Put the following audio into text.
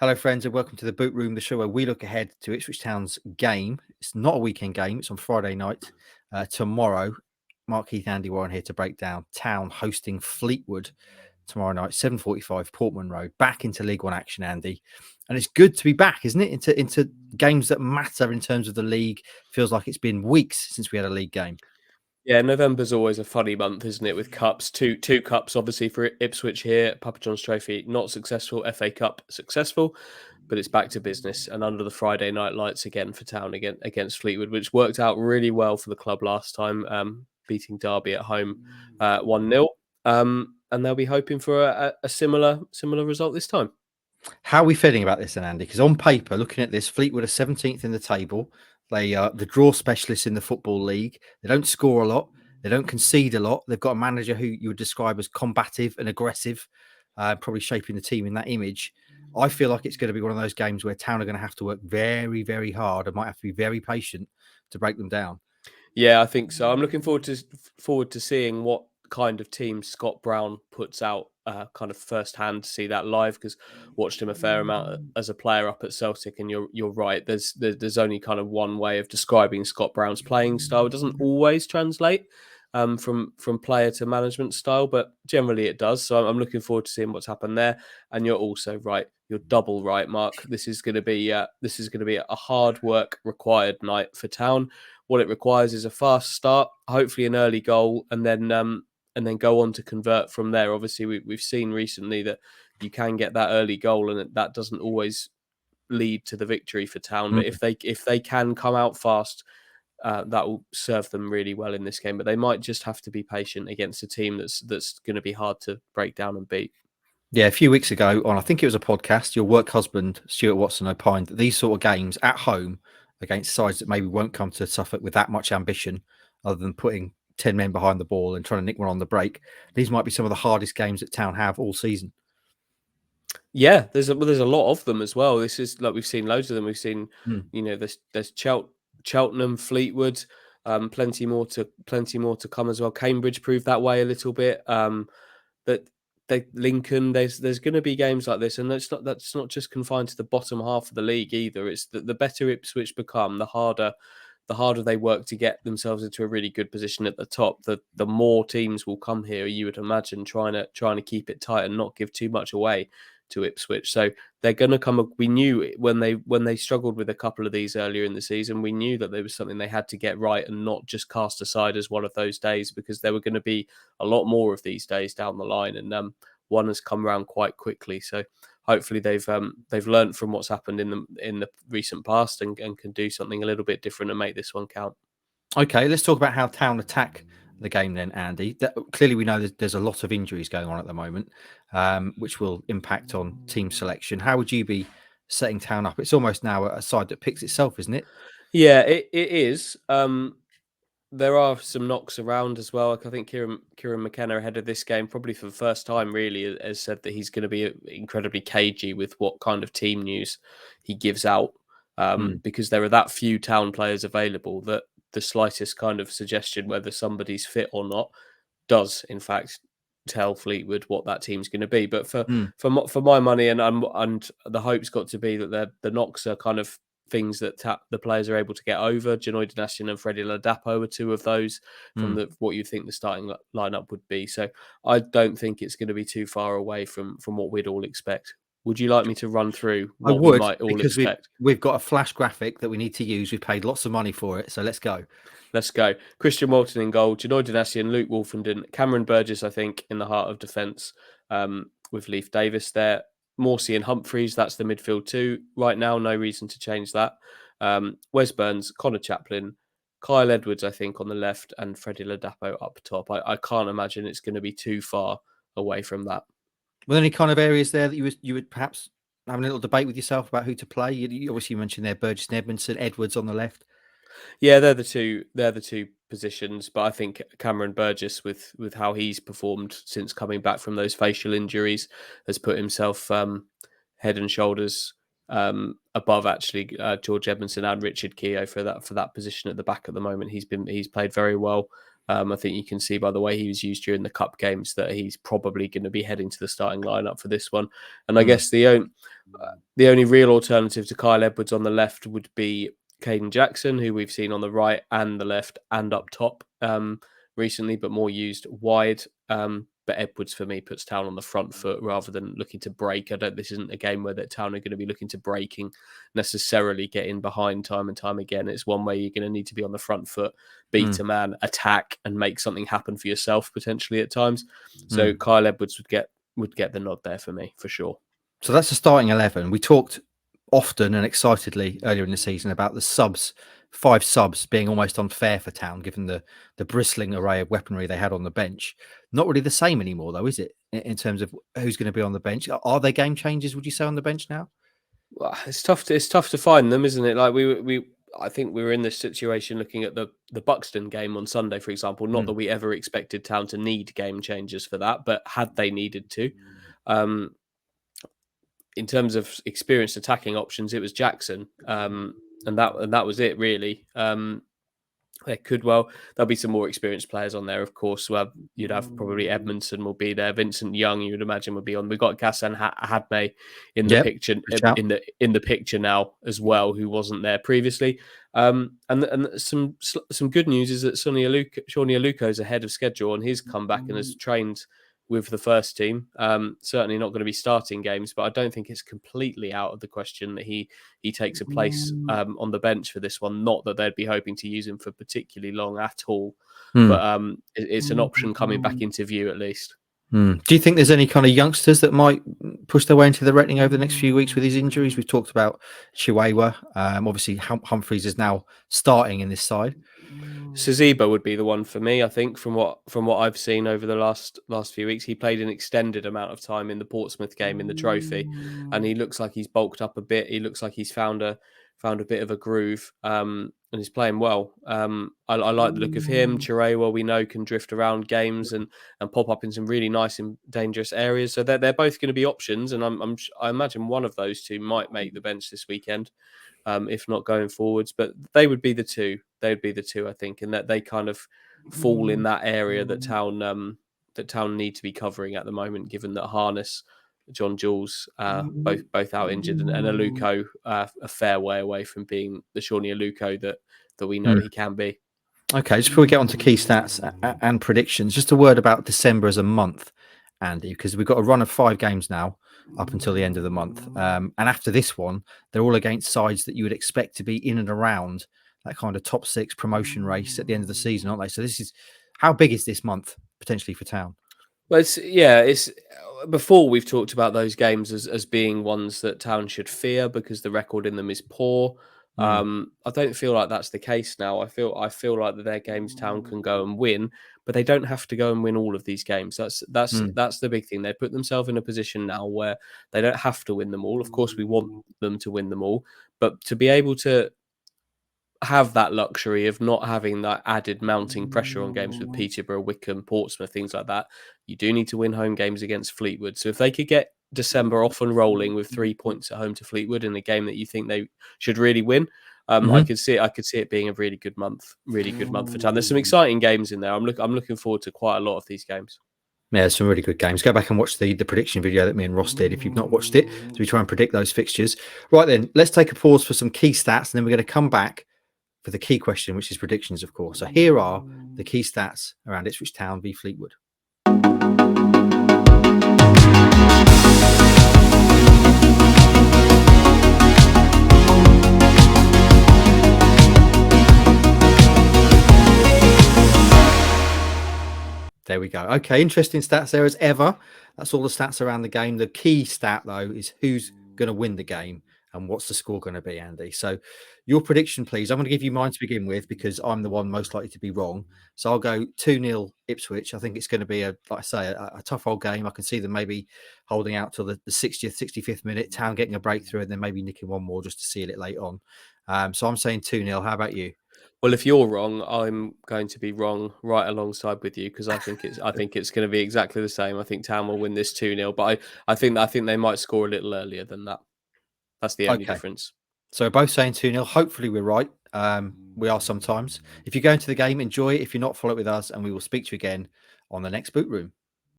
Hello, friends, and welcome to the Boot Room, the show where we look ahead to Ipswich Town's game. It's not a weekend game; it's on Friday night. Tomorrow, Mark, Heath, and Andy Warren here to break down Town hosting Fleetwood tomorrow night, 7:45, Portman Road. Back into League One action, Andy, and it's good to be back, isn't it? Into games that matter in terms of the league. Feels like it's been weeks since we had a league game. Yeah, November's always a funny month, isn't it? With cups, two cups, obviously for Ipswich here. Papa John's Trophy not successful, FA Cup successful, but it's back to business and under the Friday night lights again for Town against Fleetwood, which worked out really well for the club last time, beating Derby at home 1-0. And they'll be hoping for a similar result this time. How are we feeling about this then, Andy? Because on paper, looking at this, Fleetwood are 17th in the table. They are the draw specialists in the Football League. They don't score a lot. They don't concede a lot. They've got a manager who you would describe as combative and aggressive, probably shaping the team in that image. I feel like it's going to be one of those games where Town are going to have to work very, very hard and might have to be very patient to break them down. Yeah, I think so. I'm looking forward to seeing what kind of team Scott Brown puts out, kind of firsthand to see that live, because watched him a fair amount as a player up at Celtic, and you're right. There's only kind of one way of describing Scott Brown's playing style. It doesn't always translate from player to management style, but generally it does. So I'm looking forward to seeing what's happened there. And you're also right. You're double right, Mark. This is going to be a hard work required night for Town. What it requires is a fast start, hopefully an early goal, and then go on to convert from there. Obviously, we've seen recently that you can get that early goal, and that doesn't always lead to the victory for Town. But if they can come out fast, that will serve them really well in this game. But they might just have to be patient against a team that's going to be hard to break down and beat. Yeah, a few weeks ago on, I think it was a podcast, your work husband, Stuart Watson, opined that these sort of games at home against sides that maybe won't come to Suffolk with that much ambition, other than putting 10 men behind the ball and trying to nick one on the break, these might be some of the hardest games that Town have all season. Yeah, there's a lot of them as well. This is like we've seen loads of them. We've seen, there's Cheltenham, Fleetwood, plenty more to come as well. Cambridge proved that way a little bit. But Lincoln, there's going to be games like this, and that's not just confined to the bottom half of the league either. It's the better Ipswich become, the harder they work to get themselves into a really good position at the top. The more teams will come here, you would imagine, trying to keep it tight and not give too much away to Ipswich. So they're going to come. We knew when they struggled with a couple of these earlier in the season, we knew that there was something they had to get right and not just cast aside as one of those days, because there were going to be a lot more of these days down the line, and one has come around quite quickly. So hopefully they've learned from what's happened in the recent past and can do something a little bit different and make this one count. Okay, let's talk about how Town attack the game then, Andy. Clearly, we know there's a lot of injuries going on at the moment, which will impact on team selection. How would you be setting Town up? It's almost now a side that picks itself, isn't it? Yeah, it is. There are some knocks around as well. I think Kieran McKenna ahead of this game, probably for the first time really, has said that he's going to be incredibly cagey with what kind of team news he gives out, because there are that few Town players available that the slightest kind of suggestion whether somebody's fit or not does in fact tell Fleetwood what that team's going to be. But for my money, and the hope's got to be that the knocks are kind of things that the players are able to get over. Janoy Donatian and Freddie Ladapo are two of those from what you think the starting lineup would be. So I don't think it's going to be too far away from what we'd all expect. Would you like me to run through what we might all expect? We've got a flash graphic that we need to use. We've paid lots of money for it, so let's go. Let's go. Christian Walton in goal, Janoy Donatian, Luke Wolfenden, Cameron Burgess, I think, in the heart of defence, with Leif Davis there. Morsey and Humphreys, that's the midfield too. Right now, no reason to change that. Wes Burns, Connor Chaplin, Kyle Edwards, I think, on the left, and Freddie Ladapo up top. I can't imagine it's going to be too far away from that. Were there any kind of areas there that you would perhaps have a little debate with yourself about who to play? You obviously mentioned there Burgess and Edmondson, Edwards on the left. Yeah, they're the two positions, but I think Cameron Burgess, with how he's performed since coming back from those facial injuries, has put himself head and shoulders above actually George Edmondson and Richard Keogh for that position at the back at the moment. He's played very well I think you can see by the way he was used during the cup games that he's probably going to be heading to the starting lineup for this one. And I guess the only real alternative to Kyle Edwards on the left would be Caden Jackson, who we've seen on the right and the left and up top recently, but more used wide. But Edwards, for me, puts Town on the front foot rather than looking to break. This isn't a game where that Town are going to be looking to breaking necessarily get in behind time and time again. It's one where you're going to need to be on the front foot, beat a man, attack, and make something happen for yourself potentially at times. So Kyle Edwards would get the nod there for me for sure. So that's the starting 11. We talked often and excitedly earlier in the season about the subs, 5 subs being almost unfair for Town, given the bristling array of weaponry they had on the bench. Not really the same anymore, though, is it? In terms of who's going to be on the bench, are they game changers? Would you say on the bench now? Well, it's tough to find them, isn't it? Like I think we were in this situation looking at the Buxton game on Sunday, for example. Not that we ever expected Town to need game changers for that, but had they needed to, in terms of experienced attacking options, it was Jackson, and that was it really. There'll be some more experienced players on there, of course. You'd have probably Edmondson will be there, Vincent Young, you would imagine, would be on. We've got Gassan Hadmay in the picture in the picture now as well, who wasn't there previously. And some good news is that Shawnee Aluko is ahead of schedule on his comeback and has trained with the first team. Certainly not going to be starting games, but I don't think it's completely out of the question that he takes a place on the bench for this one. Not that they'd be hoping to use him for particularly long at all, but it's an option coming back into view at least. Do you think there's any kind of youngsters that might push their way into the reckoning over the next few weeks with these injuries? We've talked about Chihuahua. Obviously, Humphreys is now starting in this side. Saziba would be the one for me, I think, from what I've seen over the last few weeks. He played an extended amount of time in the Portsmouth game in the trophy, and he looks like he's bulked up a bit. He looks like he's found a bit of a groove, and he's playing well. I like the look of him. Chirewa, we know, can drift around games and pop up in some really nice and dangerous areas. So they're both going to be options, and I imagine one of those two might make the bench this weekend. If not going forwards, but they would be the two. They would be the two, I think, and that they kind of fall in that area that Town need to be covering at the moment, given that Harness, John Jules, both out injured, and Aluko a fair way away from being the Shawnee Aluko that we know he can be. Okay, just before we get on to key stats and predictions, just a word about December as a month, Andy, because we've got a run of 5 games now up until the end of the month. And after this one, they're all against sides that you would expect to be in and around that kind of top 6 promotion race at the end of the season, aren't they? So how big is this month potentially for Town? Well, it's before we've talked about those games as being ones that Town should fear because the record in them is poor. I don't feel like that's the case now. I feel like that their games Town can go and win, but they don't have to go and win all of these games. That's the big thing. They put themselves in a position now where they don't have to win them all. Of course, we want them to win them all, but to be able to have that luxury of not having that added mounting pressure on games with Peterborough, Wickham, Portsmouth, things like that, you do need to win home games against Fleetwood. So if they could get December off and rolling with 3 points at home to Fleetwood in a game that you think they should really win, I could see it being a really good month for Town. There's some exciting games in there. I'm looking forward to quite a lot of these games. Yeah, there's some really good games. Go back and watch the prediction video that me and Ross did if you've not watched it. So we try and predict those fixtures. Right then, let's take a pause for some key stats, and then we're going to come back for the key question, which is predictions, of course. So here are the key stats around Ipswich Town v Fleetwood. There we go. Okay, interesting stats there as ever. That's all the stats around the game. The key stat, though, is who's going to win the game and what's the score going to be, Andy. So your prediction, please. I'm going to give you mine to begin with because I'm the one most likely to be wrong. So I'll go 2-0 Ipswich. I think it's going to be, like I say, a tough old game. I can see them maybe holding out till the 60th, 65th minute, Town getting a breakthrough and then maybe nicking one more just to seal it late on. So I'm saying 2-0. How about you? Well, if you're wrong, I'm going to be wrong right alongside with you because I think it's going to be exactly the same. I think Town will win this 2-0, but I think they might score a little earlier than that. That's the only difference. So we're both saying 2-0. Hopefully we're right. We are sometimes. If you go into the game, enjoy it. If you're not, follow it with us, and we will speak to you again on the next Boot Room.